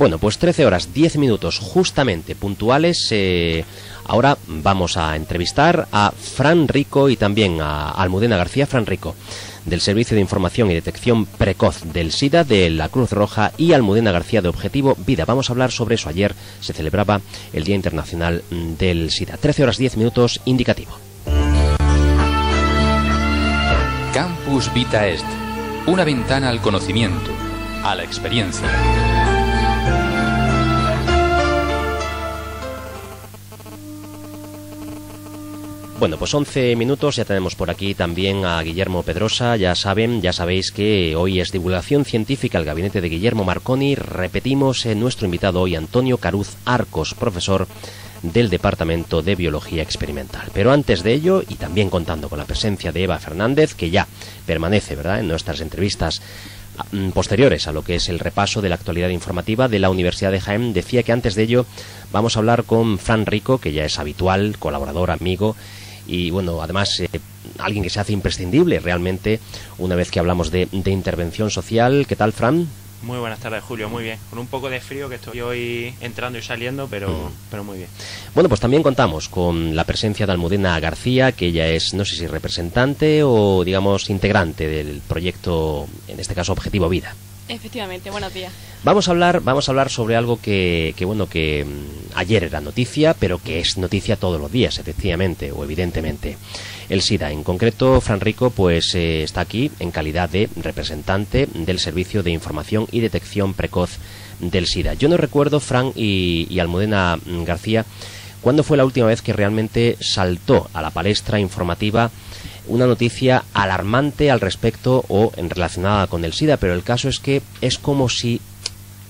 Bueno, pues 13 horas 10 minutos justamente puntuales. Ahora vamos a entrevistar a Fran Rico y también a Almudena García. Fran Rico, del Servicio de Información y Detección Precoz del SIDA de la Cruz Roja, y Almudena García de Objetivo Vida. Vamos a hablar sobre eso. Ayer se celebraba el Día Internacional del SIDA. 13 horas 10 minutos indicativo. Campus Vita Est, una ventana al conocimiento, a la experiencia. Bueno, pues 11 minutos, ya tenemos por aquí también a Guillermo Pedrosa. Ya sabéis que hoy es divulgación científica, el gabinete de Guillermo Marconi. Repetimos, nuestro invitado hoy, Antonio Caruz Arcos, profesor del Departamento de Biología Experimental. Pero antes de ello, y también contando con la presencia de Eva Fernández, que ya permanece, ¿verdad?, en nuestras entrevistas posteriores a lo que es el repaso de la actualidad informativa de la Universidad de Jaén, decía que antes de ello vamos a hablar con Fran Rico, que ya es habitual, colaborador, amigo, y bueno, además alguien que se hace imprescindible realmente una vez que hablamos de intervención social. ¿Qué tal, Fran? Muy buenas tardes, Julio, muy bien. Con un poco de frío, que estoy hoy entrando y saliendo, pero muy bien. Bueno, pues también contamos con la presencia de Almudena García, que ella es, no sé si representante o, digamos, integrante del proyecto, en este caso, Objetivo Vida. Efectivamente, buenos días. Vamos a hablar sobre algo que ayer era noticia, pero que es noticia todos los días, efectivamente, o evidentemente. El SIDA. En concreto, Fran Rico, pues está aquí en calidad de representante del Servicio de Información y Detección Precoz del SIDA. Yo no recuerdo, Fran y Almudena García, cuándo fue la última vez que realmente saltó a la palestra informativa una noticia alarmante al respecto o relacionada con el SIDA, pero el caso es que es como si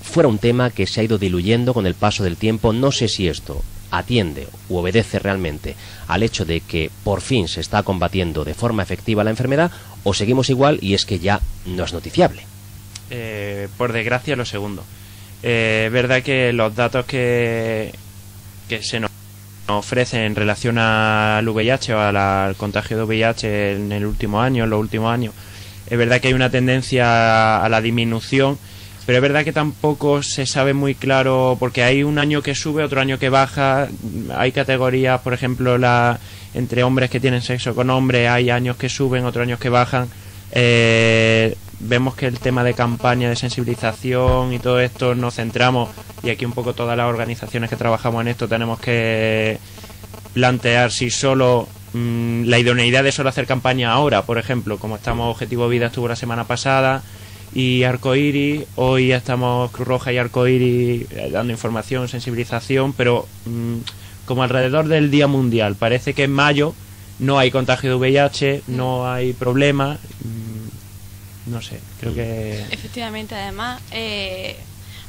fuera un tema que se ha ido diluyendo con el paso del tiempo. No sé si esto atiende u obedece realmente al hecho de que por fin se está combatiendo de forma efectiva la enfermedad, o seguimos igual y es que ya no es noticiable. Por desgracia, lo segundo. Es verdad que los datos que se nos ofrecen en relación al VIH o al contagio de VIH en los últimos años, es verdad que hay una tendencia a la disminución, pero es verdad que tampoco se sabe muy claro, porque hay un año que sube, otro año que baja. Hay categorías, por ejemplo, entre hombres que tienen sexo con hombres, hay años que suben, otros años que bajan. Vemos que el tema de campaña de sensibilización y todo esto nos centramos, y aquí un poco todas las organizaciones que trabajamos en esto tenemos que plantear si solo la idoneidad de solo hacer campaña ahora, por ejemplo, como estamos Objetivo Vida estuvo la semana pasada, y Arcoiris, hoy estamos Cruz Roja y Arcoiris dando información, sensibilización, pero como alrededor del Día Mundial, parece que en mayo no hay contagio de VIH, no hay problema. No sé, creo que... Efectivamente, además,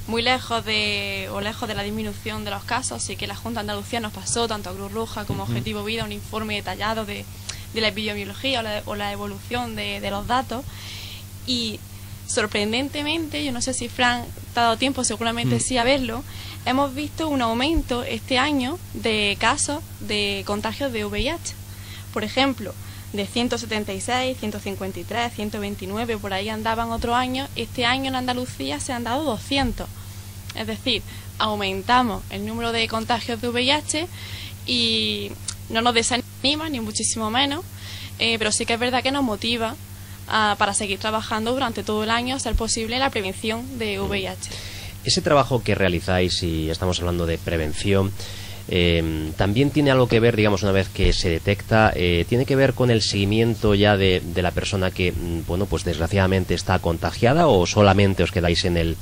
muy lejos de la disminución de los casos, sí que la Junta de Andalucía nos pasó, tanto a Cruz Roja como a Objetivo Vida, un informe detallado de la epidemiología o la evolución de los datos, y sorprendentemente, yo no sé si Fran te ha dado tiempo, seguramente sí, a verlo, hemos visto un aumento este año de casos de contagios de VIH. Por ejemplo, de 176, 153, 129, por ahí andaban otros años. Este año en Andalucía se han dado 200. Es decir, aumentamos el número de contagios de VIH y no nos desanima, ni muchísimo menos, pero sí que es verdad que nos motiva para seguir trabajando durante todo el año, a ser posible la prevención de VIH. Ese trabajo que realizáis, y estamos hablando de prevención, también tiene algo que ver, digamos, una vez que se detecta, tiene que ver con el seguimiento ya de la persona que, bueno, pues desgraciadamente está contagiada, o solamente os quedáis en el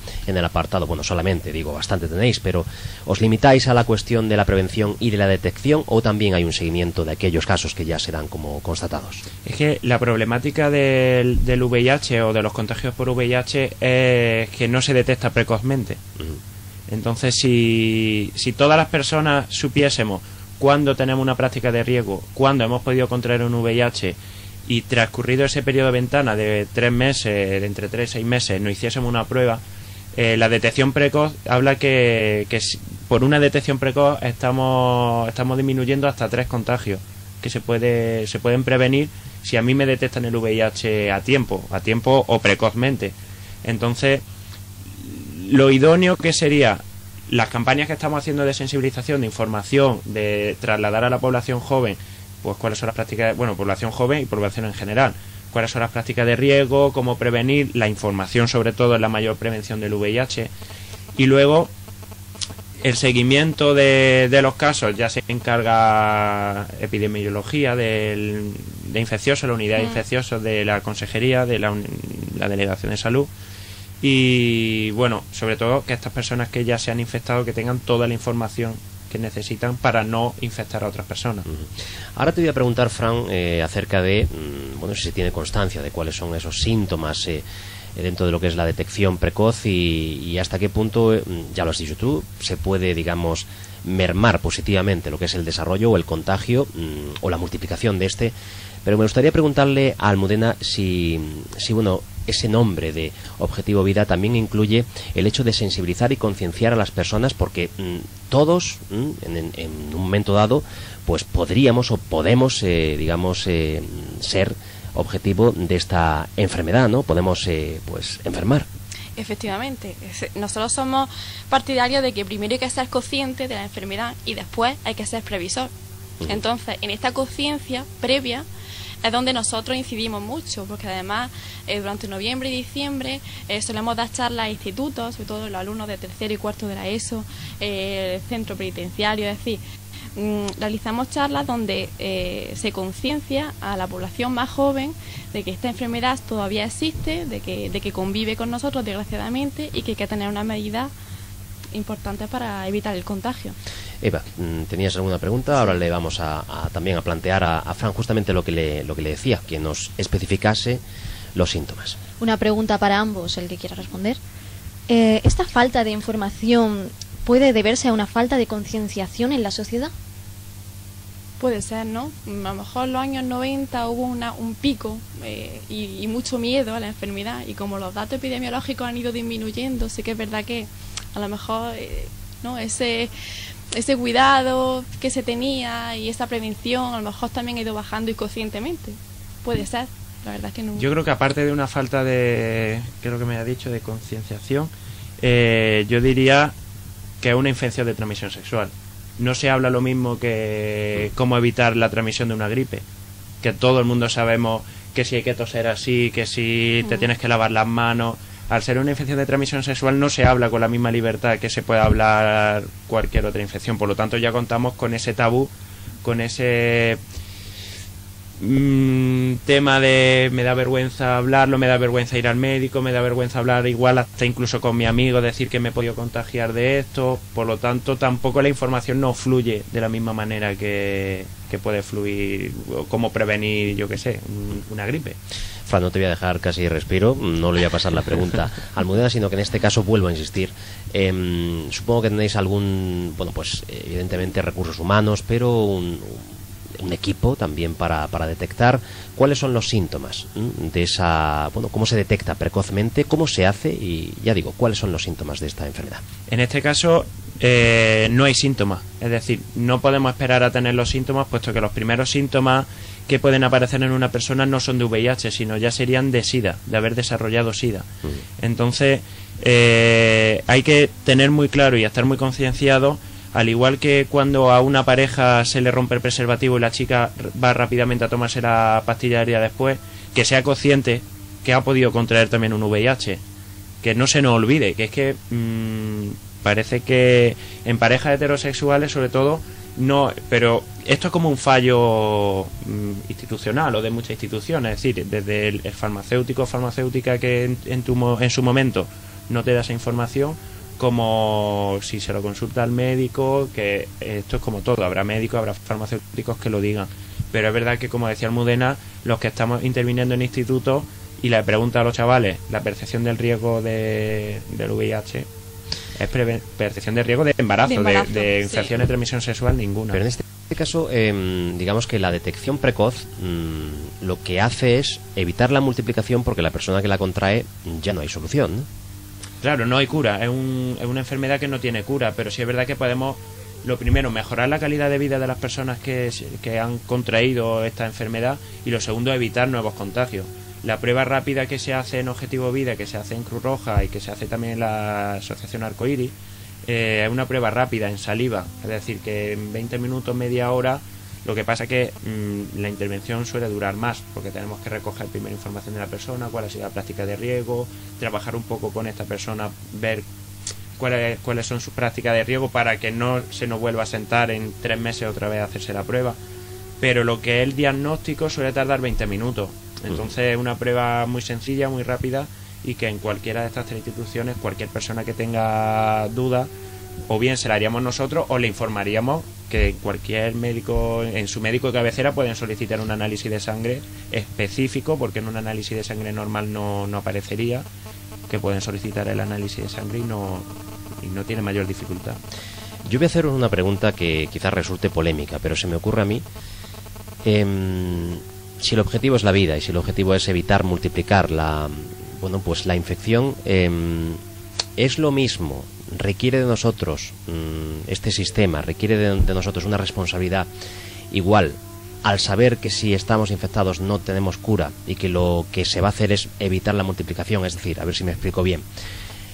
apartado, bueno, solamente, digo, bastante tenéis, pero os limitáis a la cuestión de la prevención y de la detección, o también hay un seguimiento de aquellos casos que ya se dan como constatados. Es que la problemática del VIH o de los contagios por VIH es que no se detecta precozmente. Entonces, si todas las personas supiésemos cuándo tenemos una práctica de riesgo, cuándo hemos podido contraer un VIH, y transcurrido ese periodo de ventana de 3 meses, de entre 3 y 6 meses, nos hiciésemos una prueba, la detección precoz habla que por una detección precoz estamos disminuyendo hasta 3 contagios que se pueden prevenir si a mí me detectan el VIH a tiempo o precozmente. Entonces, lo idóneo que sería las campañas que estamos haciendo de sensibilización, de información, de trasladar a la población joven, pues cuáles son las prácticas, bueno, población joven y población en general, cuáles son las prácticas de riesgo, cómo prevenir, la información sobre todo en la mayor prevención del VIH, y luego el seguimiento de los casos ya se encarga epidemiología de infecciosos, la unidad de infecciosos de la consejería, de la delegación de salud. Y bueno, sobre todo que estas personas que ya se han infectado que tengan toda la información que necesitan para no infectar a otras personas. Ahora te voy a preguntar, Fran, acerca de, bueno, si se tiene constancia de cuáles son esos síntomas dentro de lo que es la detección precoz y hasta qué punto, ya lo has dicho tú, se puede, digamos, mermar positivamente lo que es el desarrollo o el contagio o la multiplicación de este. Pero me gustaría preguntarle a Almudena si bueno, ese nombre de Objetivo Vida también incluye el hecho de sensibilizar y concienciar a las personas, porque todos, en un momento dado, pues podríamos o podemos, digamos, ser objetivo de esta enfermedad, ¿no? Podemos, pues, enfermar. Efectivamente, nosotros somos partidarios de que primero hay que ser consciente de la enfermedad y después hay que ser previsor. Entonces, en esta conciencia previa es donde nosotros incidimos mucho, porque además durante noviembre y diciembre solemos dar charlas a institutos, sobre todo los alumnos de tercero y cuarto de la ESO, el centro penitenciario, es decir, realizamos charlas donde se conciencia a la población más joven de que esta enfermedad todavía existe, de que convive con nosotros desgraciadamente y que hay que tener una medida importante para evitar el contagio. Eva, ¿tenías alguna pregunta? Ahora le vamos también a plantear a Fran justamente lo que le decía, que nos especificase los síntomas. Una pregunta para ambos, el que quiera responder. ¿Esta falta de información puede deberse a una falta de concienciación en la sociedad? Puede ser, ¿no? A lo mejor en los años 90 hubo un pico y mucho miedo a la enfermedad, y como los datos epidemiológicos han ido disminuyendo, sí que es verdad que a lo mejor ¿no? ese cuidado que se tenía y esa prevención a lo mejor también ha ido bajando inconscientemente. Puede ser, la verdad es que no. Yo creo que aparte de una falta de, creo que me ha dicho, de concienciación, yo diría que es una infección de transmisión sexual. No se habla lo mismo que cómo evitar la transmisión de una gripe, que todo el mundo sabemos que si hay que toser así, que si te tienes que lavar las manos. Al ser una infección de transmisión sexual no se habla con la misma libertad que se puede hablar cualquier otra infección. Por lo tanto, ya contamos con ese tabú, con ese tema de me da vergüenza hablarlo, me da vergüenza ir al médico, me da vergüenza hablar igual hasta incluso con mi amigo, decir que me he podido contagiar de esto. Por lo tanto, tampoco la información no fluye de la misma manera que puede fluir, o cómo prevenir, yo qué sé, una gripe. Fran, no te voy a dejar casi respiro, no le voy a pasar la pregunta a Almudena, sino que en este caso vuelvo a insistir. Supongo que tenéis algún, bueno, pues evidentemente recursos humanos, pero un equipo también para detectar cuáles son los síntomas de esa, bueno, cómo se detecta precozmente, cómo se hace y, ya digo, cuáles son los síntomas de esta enfermedad. En este caso no hay síntomas, es decir, no podemos esperar a tener los síntomas, puesto que los primeros síntomas que pueden aparecer en una persona no son de VIH, sino ya serían de SIDA, de haber desarrollado SIDA. Entonces hay que tener muy claro y estar muy concienciado. Al igual que cuando a una pareja se le rompe el preservativo y la chica va rápidamente a tomarse la pastilla diaria después, que sea consciente que ha podido contraer también un VIH, que no se nos olvide, que es que parece que en parejas heterosexuales sobre todo no, pero esto es como un fallo institucional o de muchas instituciones, es decir, desde el farmacéutico o farmacéutica que en su momento no te da esa información, como si se lo consulta al médico, que esto es como todo, habrá médicos, habrá farmacéuticos que lo digan, pero es verdad que, como decía Almudena, los que estamos interviniendo en institutos y le pregunta a los chavales la percepción del riesgo del VIH, es percepción de riesgo de embarazo, de infección de transmisión sexual ninguna. Pero en este caso, digamos que la detección precoz lo que hace es evitar la multiplicación, porque la persona que la contrae ya no hay solución, ¿no? Claro, no hay cura, es una enfermedad que no tiene cura, pero sí es verdad que podemos, lo primero, mejorar la calidad de vida de las personas que han contraído esta enfermedad, y lo segundo, evitar nuevos contagios. La prueba rápida que se hace en Objetivo Vida, que se hace en Cruz Roja y que se hace también en la Asociación Arcoiris, es una prueba rápida en saliva, es decir, que en 20 minutos, media hora. Lo que pasa es que la intervención suele durar más, porque tenemos que recoger primera información de la persona, cuál ha sido la práctica de riego, trabajar un poco con esta persona, ver cuáles son sus prácticas de riego para que no se nos vuelva a sentar en 3 meses otra vez a hacerse la prueba. Pero lo que es el diagnóstico suele tardar 20 minutos. Entonces es una prueba muy sencilla, muy rápida, y que en cualquiera de estas 3 instituciones, cualquier persona que tenga dudas, o bien se la haríamos nosotros o le informaríamos que cualquier médico, en su médico de cabecera, pueden solicitar un análisis de sangre específico, porque en un análisis de sangre normal no aparecería, que pueden solicitar el análisis de sangre y no tiene mayor dificultad. Yo voy a hacer una pregunta que quizás resulte polémica, pero se me ocurre a mí. Si el objetivo es la vida y si el objetivo es evitar multiplicar la infección, es lo mismo, requiere de nosotros este sistema, requiere de nosotros una responsabilidad igual, al saber que si estamos infectados no tenemos cura y que lo que se va a hacer es evitar la multiplicación. Es decir, a ver si me explico bien,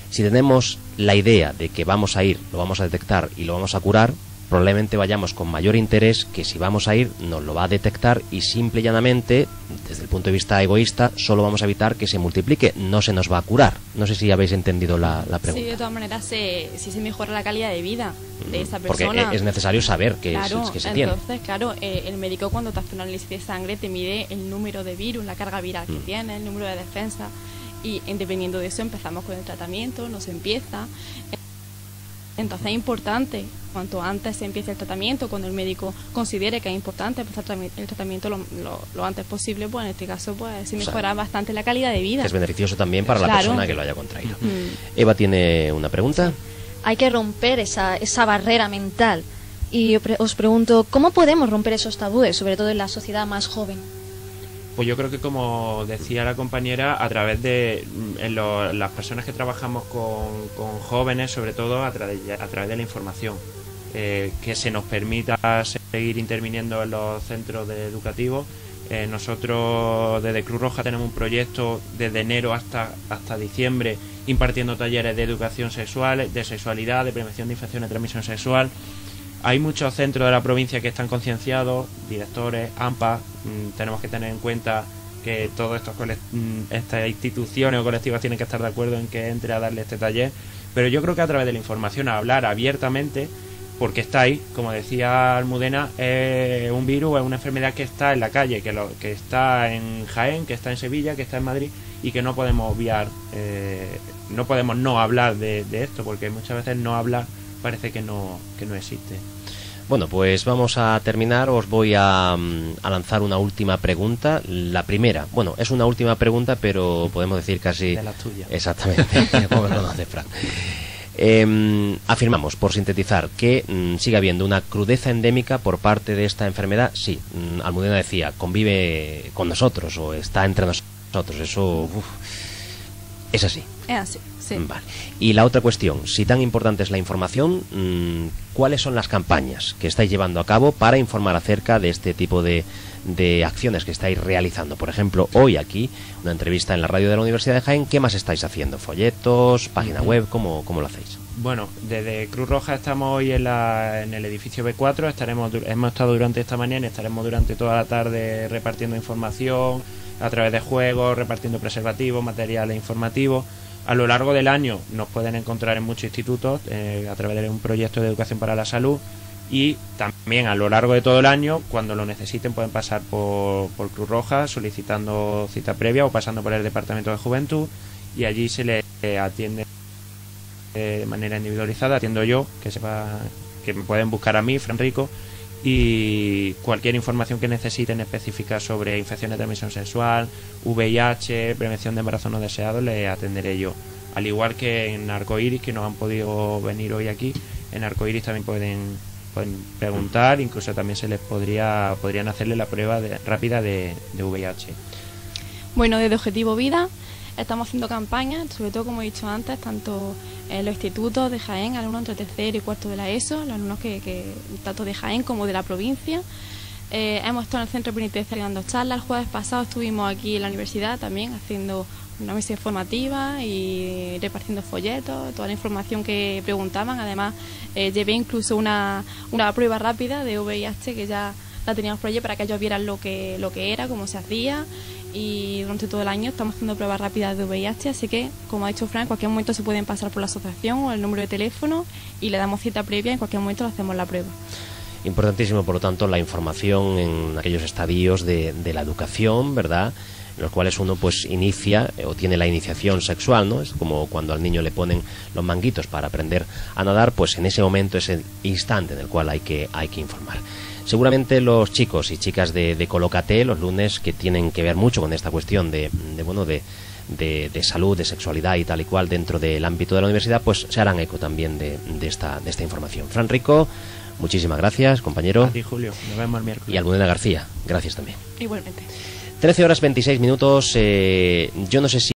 si tenemos la idea de que vamos a ir, lo vamos a detectar y lo vamos a curar, probablemente vayamos con mayor interés que si vamos a ir, nos lo va a detectar y simple y llanamente, desde el punto de vista egoísta, solo vamos a evitar que se multiplique, no se nos va a curar. No sé si habéis entendido la pregunta. Sí, de todas maneras, si se mejora la calidad de vida de esa persona. Porque es necesario saber que se tiene. Entonces, claro, el médico cuando te hace un análisis de sangre te mide el número de virus, la carga viral que tiene, el número de defensa, y dependiendo de eso empezamos con el tratamiento, no se empieza. Entonces es importante, cuanto antes se empiece el tratamiento, cuando el médico considere que es importante empezar el tratamiento lo antes posible, pues en este caso pues sí mejora bastante la calidad de vida. Es beneficioso también para la persona que lo haya contraído. Eva tiene una pregunta. Hay que romper esa barrera mental. Y yo os pregunto, ¿cómo podemos romper esos tabúes, sobre todo en la sociedad más joven? Pues yo creo que, como decía la compañera, a través de las personas que trabajamos con jóvenes, sobre todo a través de la información, que se nos permita seguir interviniendo en los centros educativos. Nosotros desde Cruz Roja tenemos un proyecto desde enero hasta diciembre impartiendo talleres de educación sexual, de sexualidad, de prevención de infecciones de transmisión sexual. Hay muchos centros de la provincia que están concienciados, directores, AMPA. Tenemos que tener en cuenta que todas estas instituciones o colectivos tienen que estar de acuerdo en que entre a darle este taller. Pero yo creo que a través de la información, a hablar abiertamente, porque está ahí, como decía Almudena, es un virus, es una enfermedad que está en la calle, que está en Jaén, que está en Sevilla, que está en Madrid, y que no podemos obviar, no podemos no hablar de esto, porque muchas veces no hablar parece que no existe. Bueno, pues vamos a terminar. Os voy a lanzar una última pregunta. La primera, bueno, es una última pregunta, pero podemos decir casi... De las tuyas. Exactamente, como conoce Fran. Afirmamos, por sintetizar, que sigue habiendo una crudeza endémica por parte de esta enfermedad. Sí, Almudena decía, convive con nosotros o está entre nosotros. Eso es así. Es así, sí. Vale. Y la otra cuestión, si tan importante es la información, ¿cuáles son las campañas que estáis llevando a cabo para informar acerca de este tipo de acciones que estáis realizando? Por ejemplo, hoy aquí, una entrevista en la radio de la Universidad de Jaén. ¿Qué más estáis haciendo? ¿Folletos? ¿Página web? ¿Cómo lo hacéis? Bueno, desde Cruz Roja estamos hoy en el edificio B4. Hemos estado durante esta mañana y estaremos durante toda la tarde repartiendo información a través de juegos, repartiendo preservativos, materiales informativos. A lo largo del año nos pueden encontrar en muchos institutos a través de un proyecto de educación para la salud, y también a lo largo de todo el año, cuando lo necesiten, pueden pasar por Cruz Roja solicitando cita previa o pasando por el Departamento de Juventud, y allí se les atiende de manera individualizada. Atiendo yo, que me pueden buscar a mí, Fran Rico, y cualquier información que necesiten específica sobre infecciones de transmisión sexual, VIH, prevención de embarazo no deseado, le atenderé yo. Al igual que en Arcoiris, que no han podido venir hoy aquí, en Arcoiris también pueden preguntar, incluso también se les podrían hacerle la prueba rápida de VIH. Bueno, desde Objetivo Vida estamos haciendo campañas, sobre todo, como he dicho antes, tanto en los institutos de Jaén, alumnos entre tercero y cuarto de la ESO, los alumnos que tanto de Jaén como de la provincia, Hemos estado en el centro penitenciario dando charlas. El jueves pasado estuvimos aquí en la universidad también haciendo una misa informativa y repartiendo folletos, toda la información que preguntaban. Además, llevé incluso una prueba rápida de VIH que ya la teníamos por allí para que ellos vieran lo que era, cómo se hacía. Y durante todo el año estamos haciendo pruebas rápidas de VIH, así que, como ha dicho Fran, en cualquier momento se pueden pasar por la asociación o el número de teléfono y le damos cita previa, en cualquier momento le hacemos la prueba. Importantísimo, por lo tanto, la información en aquellos estadios de la educación, ¿verdad?, en los cuales uno pues inicia o tiene la iniciación sexual, ¿no? Es como cuando al niño le ponen los manguitos para aprender a nadar, pues en ese momento es el instante en el cual hay que informar. Seguramente los chicos y chicas de Colócate los lunes, que tienen que ver mucho con esta cuestión de salud, de sexualidad y tal y cual dentro del ámbito de la universidad, pues se harán eco también de esta información. Fran Rico, muchísimas gracias, compañero. A ti, Julio. Nos vemos el miércoles. Y Almudena García, gracias también. Igualmente. 13 horas 26 minutos. Yo no sé si